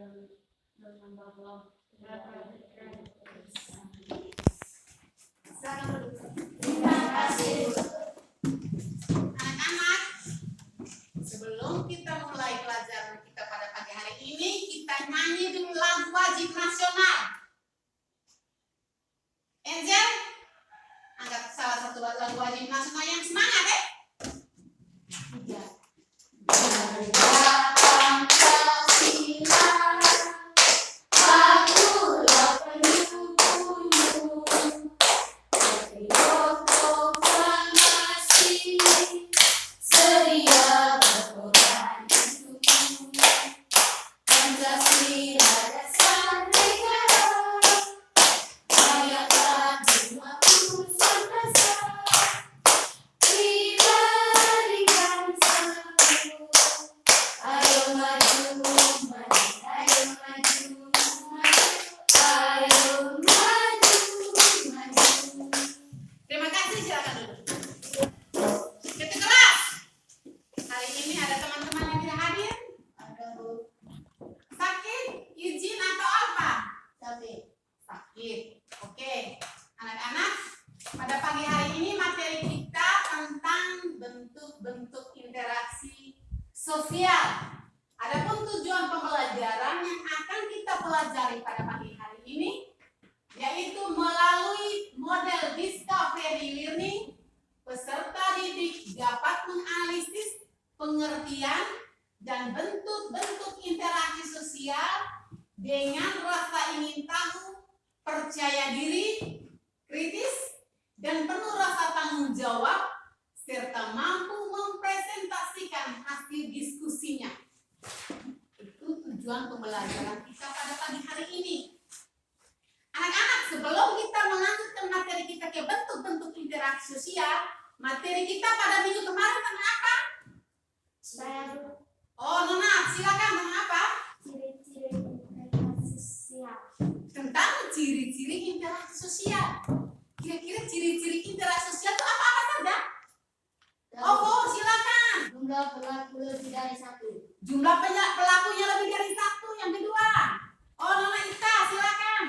Terima kasih. Anak-anak, sebelum kita mulai pelajaran kita pada pagi hari ini, kita nyanyi dulu lagu wajib nasional. Angel, angkat salah satu lagu wajib nasional yang semangat ya. Sosial. Adapun tujuan pembelajaran yang akan kita pelajari pada pagi hari ini yaitu melalui model discovery learning, peserta didik dapat menganalisis pengertian dan bentuk-bentuk interaksi sosial dengan rasa ingin tahu, percaya diri, kritis, dan penuh rasa tanggung jawab serta mampu mempresentasikan hasil diskusinya. Itu tujuan pembelajaran kita pada pagi hari ini. Anak-anak, sebelum kita melanjutkan materi kita ke bentuk-bentuk interaksi sosial, materi kita pada minggu kemarin tentang apa? Oh, Nona, silakan tentang apa? Ciri-ciri interaksi sosial. Tentang ciri-ciri interaksi sosial. Kira-kira ciri-ciri interaksi sosial itu apa-apa saja? Oh, silakan. Jumlah pelaku lebih dari satu. Jumlah pelakunya lebih dari satu. Yang kedua. Oh, Nona Ita, silakan.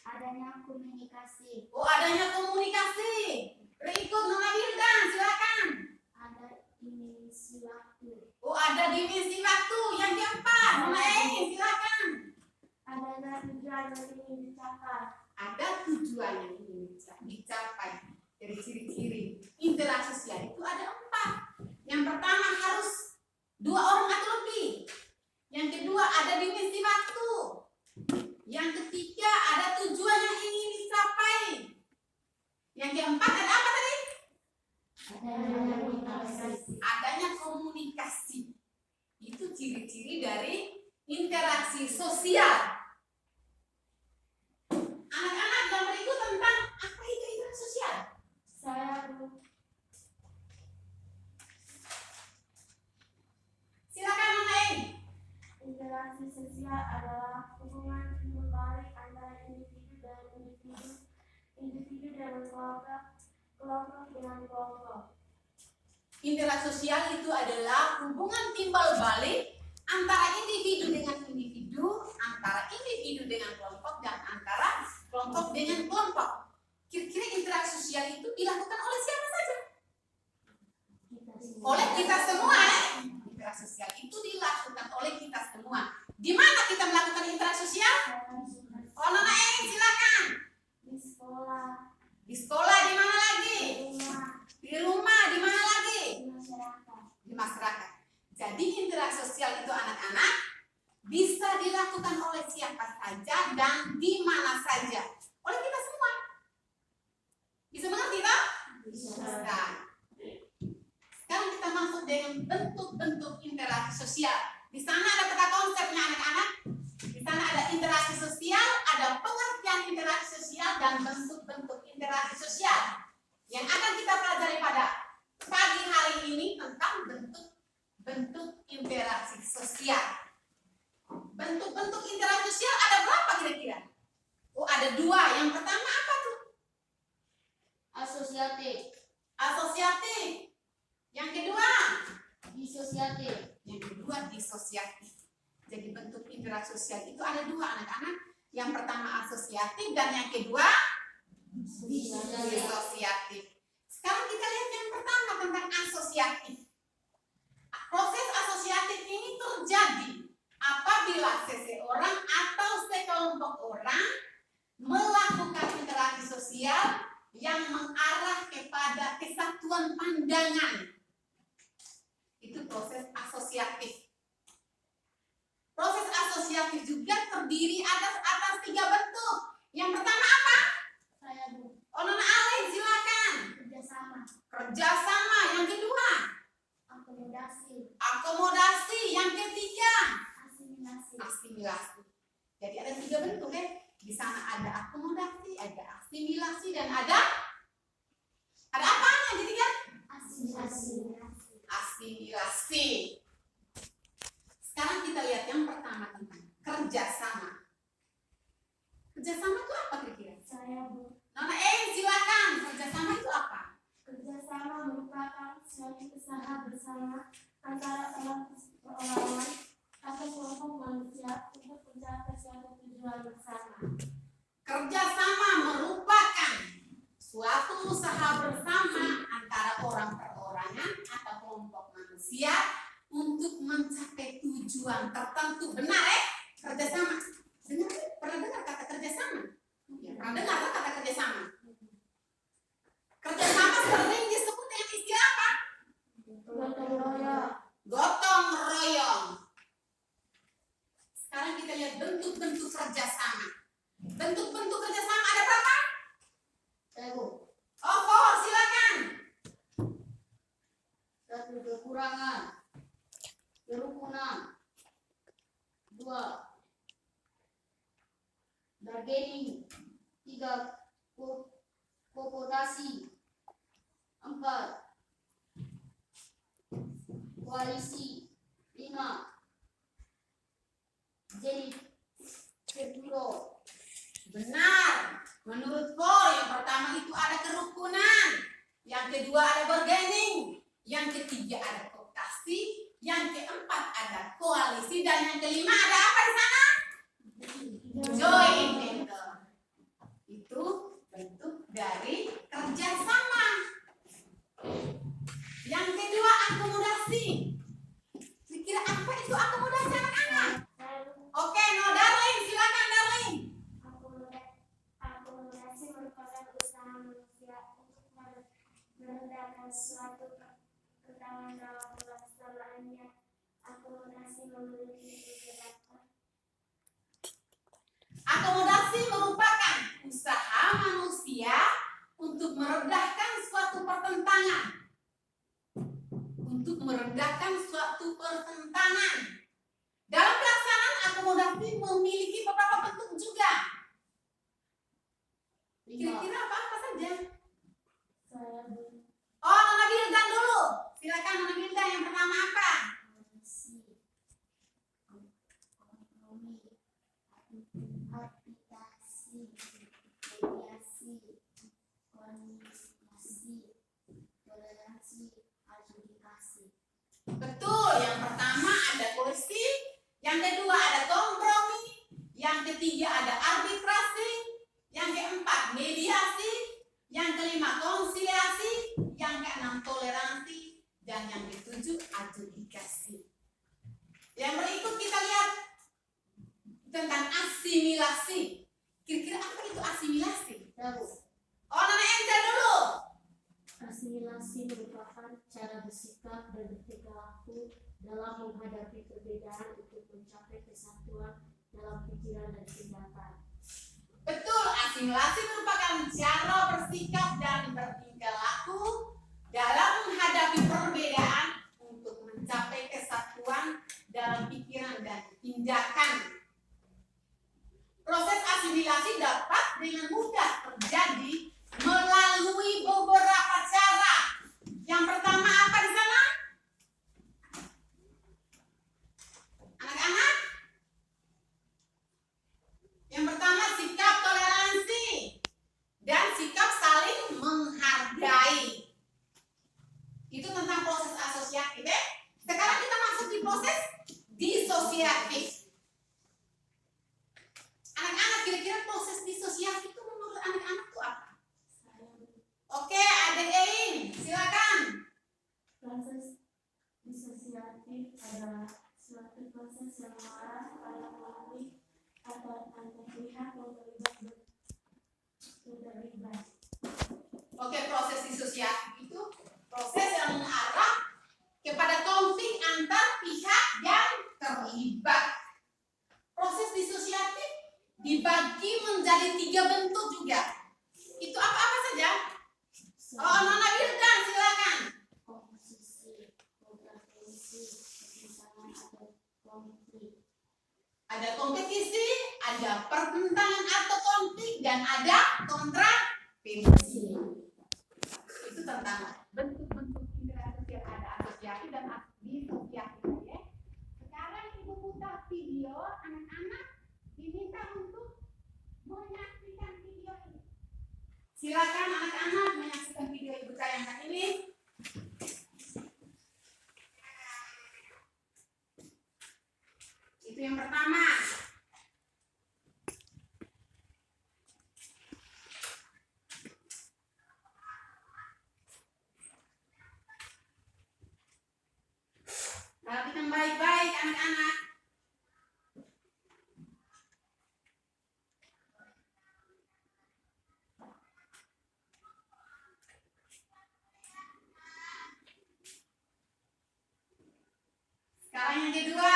Adanya komunikasi. Oh, adanya komunikasi. Berikut Nona Wildan, silakan. Ada dimensi waktu. Oh, ada dimensi waktu. Yang keempat, Nona Eni, silakan. Adanya tujuan yang ingin dicapai. Ada tujuan yang ingin dicapai. Dari ciri-ciri interaksi sosial itu ada 4. Yang pertama harus 2 orang atau lebih. Yang kedua ada dimensi waktu. Yang ketiga ada tujuan yang ingin dicapai. Yang keempat ada apa tadi? Adanya komunikasi. Itu ciri-ciri dari interaksi sosial. Anak-anak, yang berikut tentang apa itu interaksi sosial? Silakan Nona Eni. Interaksi sosial adalah hubungan timbal-balik antara individu dengan kelompok dengan kelompok. Interaksi sosial itu adalah hubungan timbal balik antara individu dengan individu, antara individu dengan kelompok, dan antara kelompok dengan kelompok. Kira-kira interaksi sosial itu dilakukan oleh siapa saja? Oleh kita semua. Interaksi sosial itu dilakukan oleh kita semua. Di mana kita melakukan interaksi sosial? Oh, Nona Eni, silakan. Di sekolah. Di sekolah, di mana lagi? Di rumah, di mana lagi? Di masyarakat. Di masyarakat. Jadi interaksi sosial itu anak-anak bisa dilakukan oleh siapa saja dan di mana saja. Oleh kita semua. Bisa mengerti tak? Bisa. Sekarang kita masuk dengan bentuk-bentuk interaksi sosial. Di sana ada peta konsepnya anak-anak. Di sana ada interaksi sosial, ada pengertian interaksi sosial dan bentuk-bentuk interaksi sosial. Yang akan kita pelajari pada pagi hari ini tentang bentuk interaksi sosial. Bentuk-bentuk interaksi sosial ada berapa kira-kira? Oh, ada 2. Yang pertama apa tuh? Asosiatif. Asosiatif. Yang kedua? Disosiatif. Yang kedua disosiatif. Jadi bentuk interaksi sosial itu ada dua anak-anak. Yang pertama asosiatif dan yang kedua disosiatif. Sekarang kita lihat yang pertama tentang asosiatif. Proses asosiatif ini terjadi apabila seseorang atau sekelompok orang melakukan interaksi sosial yang mengarah kepada kesatuan pandangan. Itu proses asosiatif. Proses asosiatif juga terdiri atas 3 bentuk. Yang pertama apa? Saya Bu. Oh, Nona Alin silakan. Kerjasama. Kerjasama. Yang kedua, Akomodasi. akomodasi. Yang ketiga, Asimilasi. asimilasi. Jadi ada 3 bentuk ya. Di sana ada akomodasi, ada asimilasi, dan ada apa yang ketiga? Asimilasi. Asimilasi. Sekarang kita lihat yang pertama tentang kerjasama. Kerjasama itu apa kira-kira? Saya Bu. Nona silakan. Kerjasama itu apa? Kerjasama merupakan suatu usaha bersama antara orang atau kelompok manusia untuk mencapai suatu tujuan bersama. Kerjasama merupakan suatu usaha bersama antara orang perorangan atau kelompok manusia untuk mencapai tujuan tertentu. Benar kerjasama. Pernah dengar kata kerjasama? Ya, pernah dengar kata kerjasama? Kerjasama sering disebut dengan istilah apa? Gotong royong. Gotong royong. Sekarang kita lihat bentuk-bentuk kerjasama. Bentuk-bentuk kerjasama ada berapa? Oh, silakan. 1. Kekurangan, kerukunan. 2. Bargaining. 3. Kooptasi. 4. Koalisi. 5. Jadi kedua. Benar. Menurut Paul, yang pertama itu ada kerukunan, yang kedua ada bargaining, yang ketiga ada kooptasi, yang keempat ada koalisi, dan yang kelima ada apa di sana? Joint venture. Itu bentuk dari kerjasama. Yang kedua akomodasi. Kira-kira apa itu akomodasi anak-anak? Oke, no Darling, silakan Darling. Akomodasi merupakan usaha manusia untuk merendahkan suatu ketegangan dalam pelaksanaannya. Akomodasi memiliki beberapa. Akomodasi merupakan usaha manusia untuk merendahkan suatu pertentangan. Untuk merendahkan suatu pertentangan. Dalam pelaksanaan akomodasi memiliki beberapa bentuk juga. Kira-kira apa saja? Saya Oh, Nona Bildan dulu. Silakan Nona Bildan, yang pertama apa? kompromi, aplikasi, mediasi, koordinasi, toleransi, adjudikasi. Betul, yang pertama ada koalisi, yang kedua ada kompromi, yang ketiga ada arbitrasi, yang keempat mediasi, yang kelima konsiliasi, yang keenam toleransi, dan yang ketujuh adjudikasi. Yang berikut kita lihat tentang asimilasi. Kira-kira apa itu asimilasi? Oh, Nona Enta dulu. Asimilasi merupakan cara bersikap dan bertingkah laku dalam menghadapi perbedaan untuk mencapai kesatuan dalam pikiran dan tindakan. Betul, asimilasi merupakan cara bersikap dan bertingkah laku dalam menghadapi perbedaan untuk mencapai kesatuan dalam pikiran dan tindakan. Proses asimilasi dapat dengan mudah terjadi melalui beberapa cara. Yang pertama apa di sana? Anak-anak? Yang pertama sikap toleransi dan sikap saling menghargai. disosiatif adalah suatu proses yang mengarah pada konflik atau antar pihak yang terlibat. Oke, proses disosiatif itu proses yang mengarah kepada konflik antar pihak yang terlibat. Proses disosiatif dibagi menjadi 3 bentuk juga. Itu apa-apa saja? Oh, Nona Wildan, silakan. Komposisi, kontratensi, misalnya ada konflik. Ada kompetisi, ada pertentangan atau konflik, dan ada kontratensi. Itu tentang bentuk-bentuk interaksi yang ada asosiatif dan disosiatif. Ya. Sekarang Ibu putar video, anak-anak diminta untuk menyaksikan video ini. Silakan anak-anak menyaksikan video Ibu tayangkan ini. Itu yang pertama. Perhatikan baik-baik anak-anak. Sekarang yang kedua.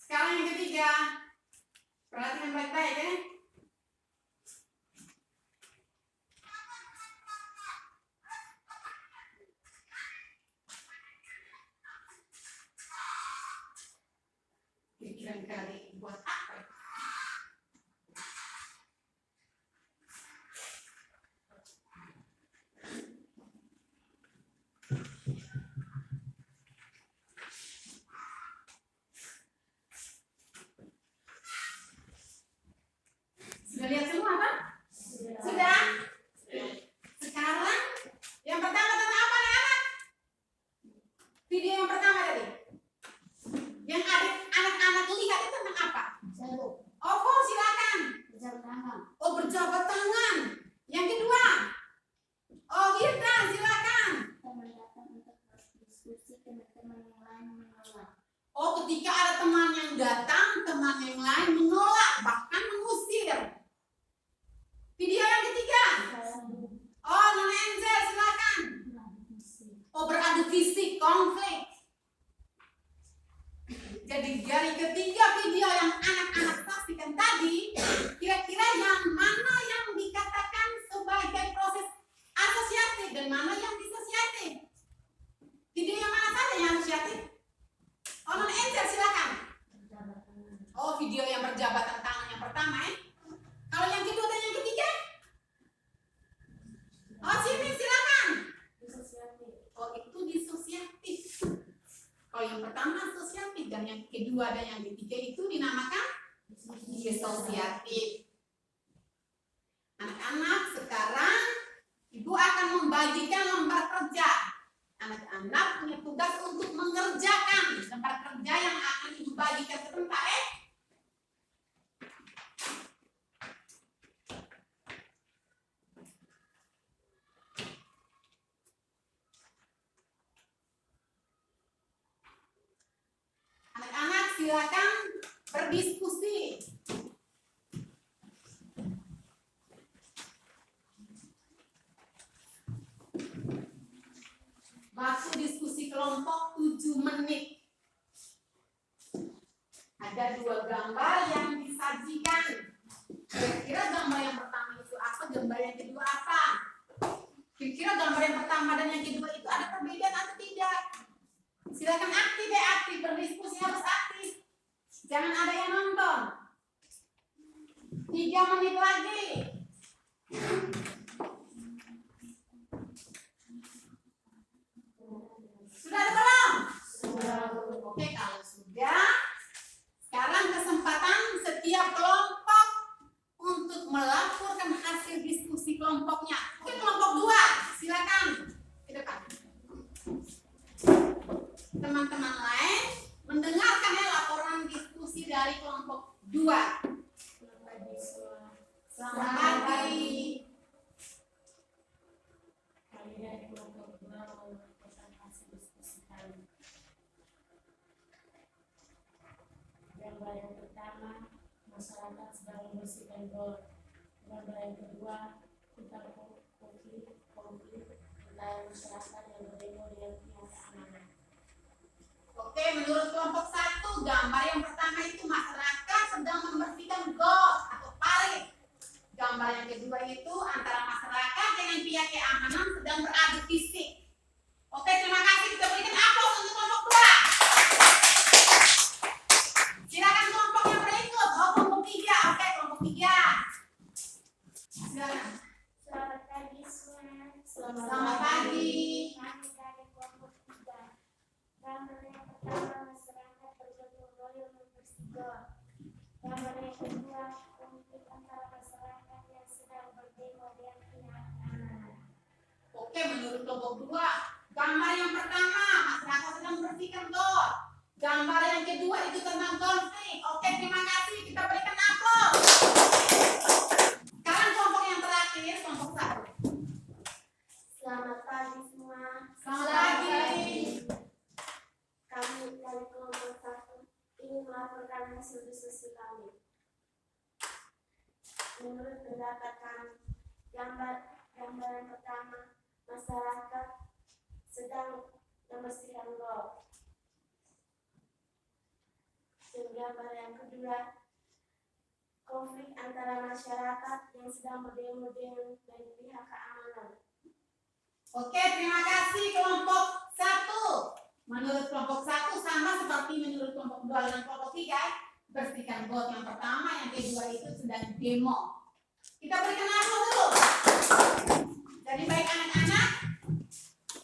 Sekarang yang ketiga. Perhatikan baik-baik ya. Kira-kira buat apa? Sudah lihat semua apa? Sudah? Sekarang yang pertama tentang apa nih anak? Video yang pertama tadi. Yang anak-anak lihat itu tentang apa? Jalur. Oh, silakan. Berjabat tangan. Oh, berjabat tangan. Yang kedua. Oh, Hirda, silakan. Teman datang untuk berdiskusi, teman-teman yang lain menolak. Oh, ketika ada teman yang datang, teman yang lain menolak, bahkan mengusir. Video yang ketiga. Oh, Nona Angel, silakan. Oh, beradu fisik, konflik. Jadi dari ketiga video yang anak-anak saksikan tadi, kira-kira yang mana yang dikatakan sebagai proses asosiatif dan mana yang disosiatif? Video yang mana saja yang asosiatif? Oh, Nona Angel, silakan. Oh, video yang berjabatan tangan yang pertama ya. Kalau yang kedua dan yang ketiga? Oh, sini silakan. Oh, itu disosiatif. Kalau yang pertama asosiatif dan yang kedua dan yang ketiga itu dinamakan disosiatif. Anak-anak, sekarang Ibu akan membagikan lembar kerja. Anak-anak punya tugas untuk mengerjakan lembar kerja yang akan Ibu bagikan sebentar ya. Anak-anak silakan berdiskusi. Waktu diskusi kelompok 7 menit. Ada 2 gambar yang disajikan. Kira-kira gambar yang pertama itu apa, gambar yang kedua apa? Kira-kira gambar yang pertama dan yang kedua itu ada perbedaan atau tidak? Silakan aktif ya, aktif, berdiskusi harus aktif. Jangan ada yang nonton. 3 menit lagi. Sudah ada belum? Sudah. Oke, kalau sudah, sekarang ke teman-teman lain mendengarkan ya laporan diskusi dari kelompok 2. Selamat pagi semua. Selamat pagi. Kami dari kelompok 2 melakukan hasil diskusi kami. Gambar yang pertama, masyarakat sedang membersihkan got. Gambar yang kedua, tentang konflik antara masyarakat yang berdemo dengan pihak keamanan. Oke, menurut kelompok 1, gambar yang pertama itu masyarakat sedang membersihkan got atau parit. Gambar yang kedua itu antara masyarakat dengan pihak keamanan sedang beradu fisik. Oke, terima kasih. Kita berikan aplaus untuk kelompok 2. Silakan kelompok yang berikut. Oh, kelompok 3. Oke, kelompok 3. Silakan. Selamat pagi semua. Selamat pagi. Kami dari kelompok 3. Gambar yang pertama, masyarakat bergotong royong membersih got. Gambar yang kedua, konflik antara masyarakat yang sedang berdemo dengan pihak keamanan. Oke, menurut kelompok 2, gambar yang pertama masyarakat sedang membersihkan got. Gambar yang kedua itu tentang konflik. Oke, terima kasih. Kita berikan aplaus. Sekarang kelompok yang terakhir, kelompok 1. Selamat pagi semua. Selamat pagi. Kami dari kelompok 1 ingin melaporkan hasil diskusi kami. Menurut pendapat kami, gambar yang pertama, masyarakat sedang membersihkan got. Dan gambar yang kedua, konflik antara masyarakat yang sedang berdemo dengan pihak keamanan. Oke, terima kasih kelompok 1. Menurut kelompok 1 sama seperti menurut kelompok 2 dan kelompok 3. Bersihkan got yang pertama, yang kedua itu sedang demo. Kita berikan aplaus dulu. Jadi baik anak-anak,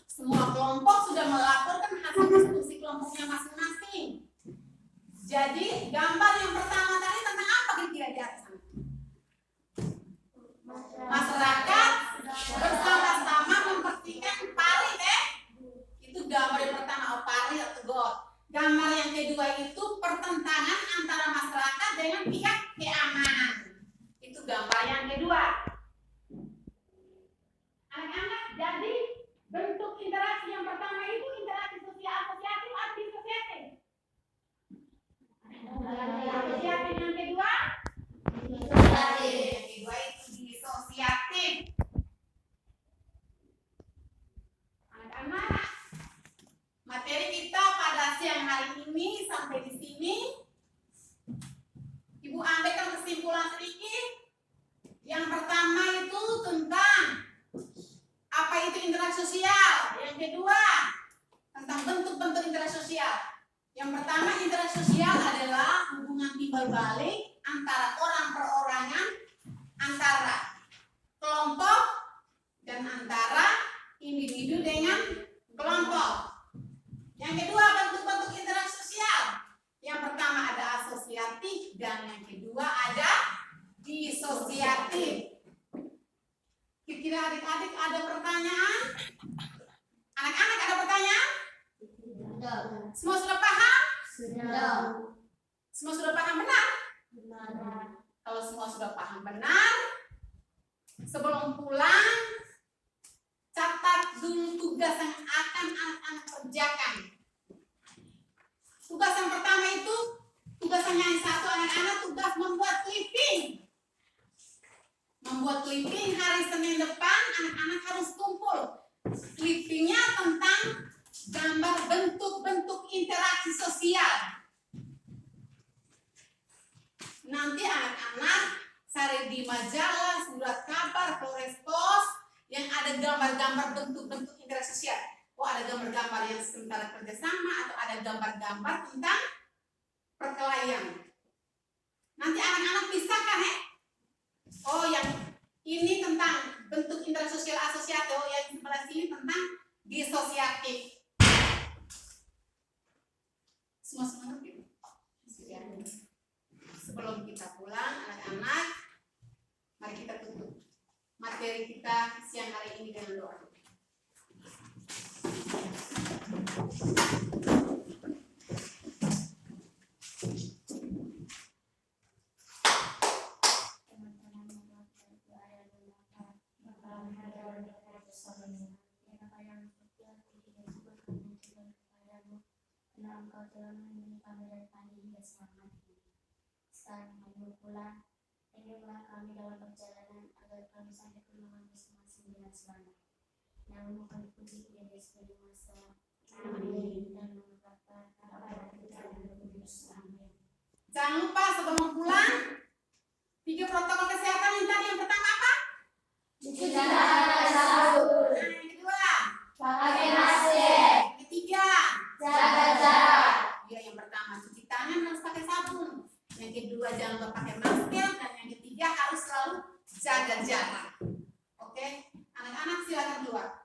semua kelompok sudah melaporkan hasil diskusi kelompoknya masing-masing. Jadi gambar yang pertama tadi tentang apa kira-kira di atas sana? Masyarakat bersama-sama membersihkan parit itu gambar yang pertama, parit atau got. Gambar yang kedua itu pertentangan antara masyarakat dengan pihak keamanan. Itu gambar yang kedua. Anak-anak, jadi bentuk interaksi yang pertama itu interaksi sosial asosiatif atau disosiatif? Asosiatif. Yang kedua? Disosiatif. Yang kedua itu disosiatif. Anak-anak, materi kita pada siang hari ini sampai di sini. Ibu ambilkan kesimpulan sedikit. Yang pertama itu tentang apa itu interaksi sosial. Yang kedua tentang bentuk-bentuk interaksi sosial. Yang pertama, interaksi sosial adalah hubungan timbal balik antara orang perorangan, antara kelompok, dan antara individu dengan kelompok. Yang kedua, bentuk-bentuk interaksi sosial. Yang pertama ada asosiatif dan yang kedua ada disosiatif. Kira-kira adik-adik ada pertanyaan? Anak-anak ada pertanyaan? Semua sudah paham? Sudah. Semua sudah paham benar? Benar. Kalau semua sudah paham benar, sebelum pulang catat dulu tugas yang akan anak-anak kerjakan. Tugas yang pertama itu, tugasnya yang satu anak-anak tugas membuat clipping. Membuat clipping hari Senin depan anak-anak harus kumpul. Clippingnya tentang gambar bentuk-bentuk interaksi sosial. Nanti anak-anak cari di majalah, surat kabar, Flores Post yang ada gambar-gambar bentuk-bentuk interaksi sosial. Oh, ada gambar-gambar yang sementara kerjasama atau ada gambar-gambar tentang perkelahian. Nanti anak-anak pisahkan ya. Oh, yang ini tentang bentuk interaksi sosial asosiatif, oh yang sebelah sini tentang disosiatif. Semua ngerti? Sebelum kita pulang, anak-anak, mari kita tutup materi kita siang hari ini dengan doa. Karena Engkau telah melindungi kami dari pagi hingga siang hari. Sekarang kami mau pulang. Lindungilah kami dalam perjalanan agar kami sampai ke rumah masing-masing dengan selamat. Namamu kami puji tiada sepanjang masa. Amin. Dan nama Bapa, Anak, dan Roh Kudus. Amin. Jangan lupa sebelum pulang 3 protokol kesehatan yang tadi. Yang pertama apa? Cuci tangan dengan sabun. Yang kedua, Pakai masker. yang ketiga, Jaga jarak. ya yang pertama cuci tangan harus pakai sabun. Yang kedua jangan lupa pakai masker dan yang ketiga harus selalu jaga jarak. Oke, anak-anak silakan keluar.